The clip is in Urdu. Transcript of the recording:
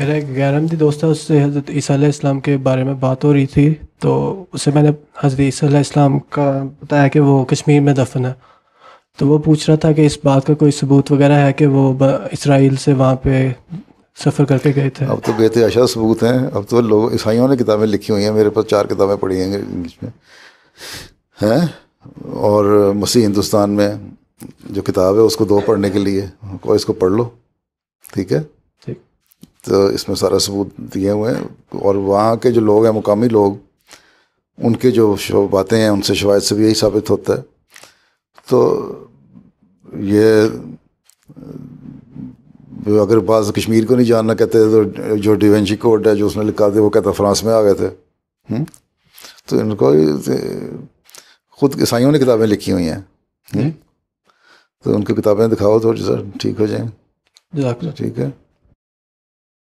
میرا ایک غیر احمدی دوست ہے، اس سے حضرت عیسیٰ علیہ السلام کے بارے میں بات ہو رہی تھی، تو اسے میں نے حضرت عیسیٰ علیہ السلام کا بتایا کہ وہ کشمیر میں دفن ہے. تو وہ پوچھ رہا تھا کہ اس بات کا کوئی ثبوت وغیرہ ہے کہ وہ اسرائیل سے وہاں پہ سفر کر کے گئے تھے. اب تو بے تحاشا ثبوت ہیں. اب تو لوگ عیسائیوں نے کتابیں لکھی ہوئی ہیں، میرے پاس 4 کتابیں پڑھی ہیں انگلش میں ہیں. اور مسیح ہندوستان میں جو کتاب ہے اس کو 2 پڑھنے کے لیے، کوئی اس کو پڑھ لو، ٹھیک ہے. ٹھیک. تو اس میں سارا ثبوت دیے ہوئے ہیں. اور وہاں کے جو لوگ ہیں، مقامی لوگ، ان کے جو باتیں ہیں، ان سے شواہد سے بھی یہی ثابت ہوتا ہے. تو یہ اگر بعض کشمیر کو نہیں جاننا کہتے تو جو ڈیوینچی کوڈ ہے جو اس نے لکھا تھا وہ کہتا فرانس میں آ گئے تھے. تو ان کو خود عیسائیوں نے کتابیں لکھی ہوئی ہیں. تو ان کی کتابیں دکھاؤ تو سر ٹھیک ہو جائیں. جزاک اللہ. ٹھیک ہے.